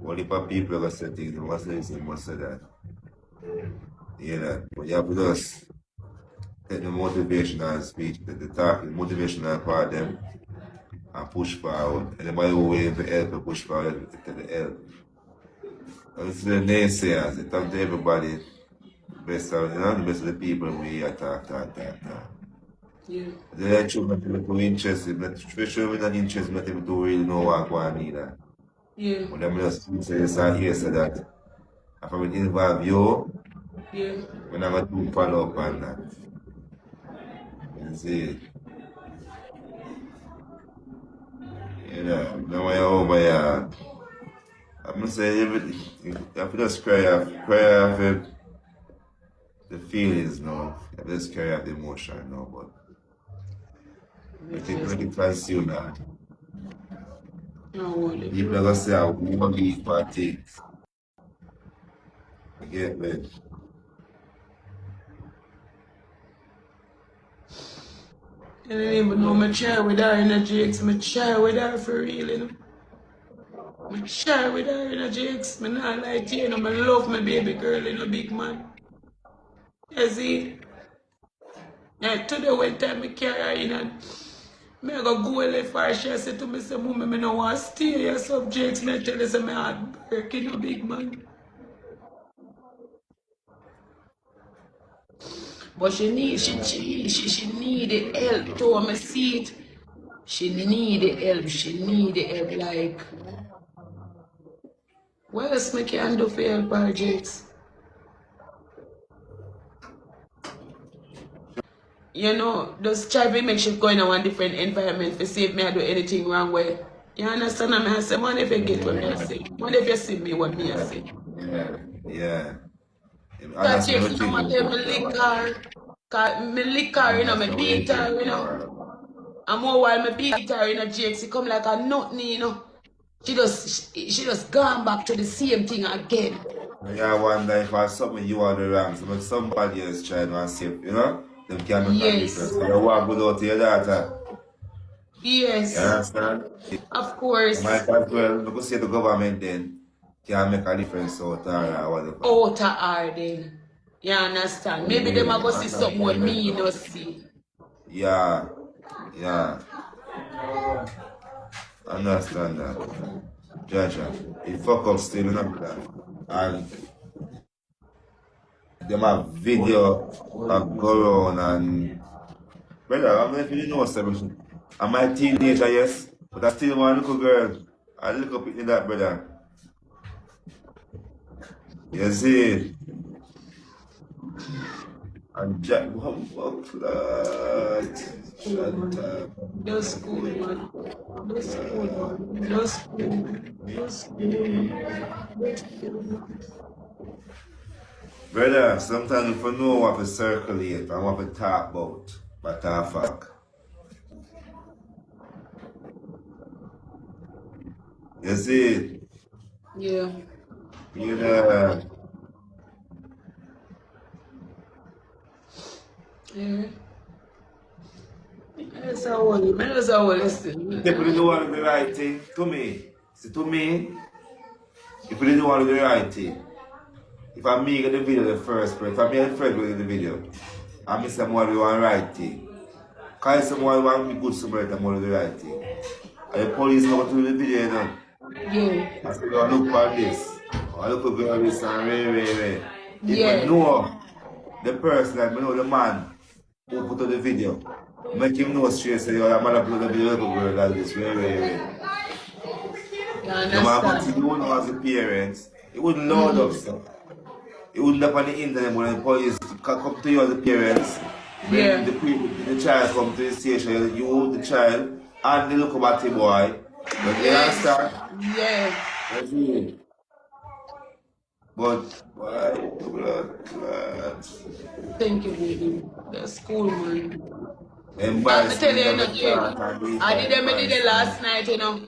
only for people that say things, they must listen, must say that. You know, but you have to just take the motivational speech, the talking, motivational part of them, and push forward. Anybody who willing to help and push forward, to the help. And it's the naysayers, it's up to everybody, best of, you know, the best of the people we talk. Yeah. The truth, not people interested, but for sure we're not interested, not people to really know what going on either. Yeah. But I'm just say yes and yes to that. If I will involve you, Yeah. we're not going to follow up on that. You see, you know, now when you're over here, I'm going to say everything, you have to just cry off the feelings now. You have to just cry off the emotion now, but make it consume that. No worry. People are going to say, I won't be for things. You get me? I don't even know I try with her in a Jakes. I try with her for real, you know. I try with her in a Jakes. I not like you, you know. I love my baby girl, you know, big man. You see? Yeah, today when time I carry her in and I go left for her, she said to me, say, Mummy, I don't want to stay your subjects. I tell her, say, my heart break, you know, big man. But she need the help too. I see it. She need the help. She need the help. Like, what else I can do for help her, Jakes? You know, just try to make sure go in a one different environment to see if me I do anything wrong way. You understand what I say? Man, if you get what I say. Man, if you see me what me I say. Yeah. That Jakes, no matter me lick her. Me lick her, you know, me beat her, you know. And more while me beat her, you know, Jakes, she come like a nothing, you know. She just gone back to the same thing again. I wonder if I something you are the wrong, so somebody else trying to save, you know? Them can make a difference. So you walk without your daughter. Yes. You understand? Of course. Might as well, because say the government then can make a difference out of her or whatever. Out of her then. You understand? Maybe them are going to see something what me not see. Yeah. Understand that. Jaja. It fuck up still, you know that. And them have video that go around and brother, I don't know if you know something. I'm a teenager, yes, but I still want a little girl. I look up in that brother. You see? And Jack, what flat? Shut up. That's cool, man. That's cool, man. That's cool. That's cool. Brother, sometimes if you know what to circulate and what to talk about, but I fuck. You see? Yeah. You know. Yeah. That's how I listen. People don't want to do the right thing to me. See, to me, if you don't want to do the right thing, if I make the video the first person, if I make the first person in the video, I miss someone who want the right thing. Because someone who want to be good somewhere, I want to do the right thing. And the police come to the video, you know. Yeah. I say, I look for this. I look for this and If Yeah. I know the person, like, I know the man who put on the video, make him know straight, say, oh, I'm going to put the video girl like this, You no matter what you understand? don't know as a parent, it wouldn't load up stuff. It wouldn't up on the internet when the police come to you as a parent. Yeah. When the child come to the station, you hold the child and they look about the boy. But you understand? Yeah. That's it. But why? Blood. Thank you, baby. That's cool, man. And I tell you, you know, I did it last night, you know.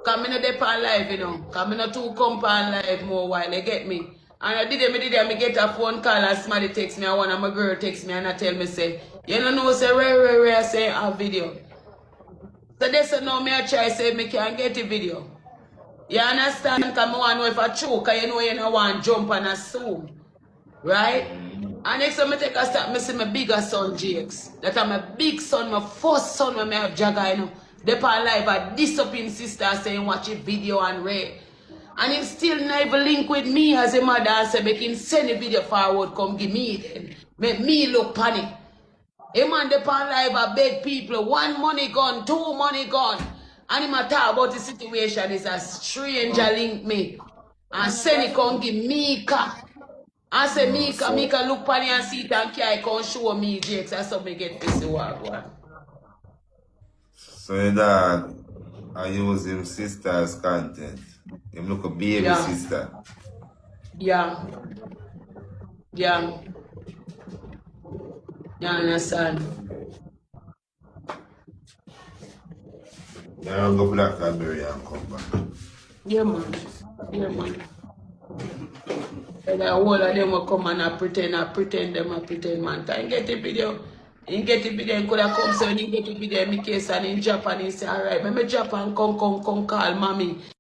Coming in the pan live, you know. Coming in two compound live more while they get me. And I get a phone call and somebody text me, and one of my girl text me and I tell me, say, you know, say, Ray, I say, a video. So they said, no, me I try, say, me can't get the video. You understand? Because I want to know if I choke, because you know you don't want to jump and assume. Right? And next time I take a step, I see my bigger son, Jakes. That I'm a big son, my first son when I have Jagga, you know. They on live at this up in sister saying watch a video and read. And him still never link with me as a mother and say, make him send a video forward, come give me then. Make me look funny. Him and the pan live I beg people, 1 money gone, 2 money gone. And him a talk about the situation is a stranger link me. And send it come give Mika. I say Mika look funny and see it and I can't show me Jakes. That's how me get pissy one. So your dog, I use him sister's content. Him look a baby sister. Yeah. You understand? You don't go Blackberry and come back. Yeah, man. And the whole of them will come and I pretend, man. And get the video. You get the video, you could have come, so you get the video in my case and in Japan, you say, alright, me Japan, come call mommy.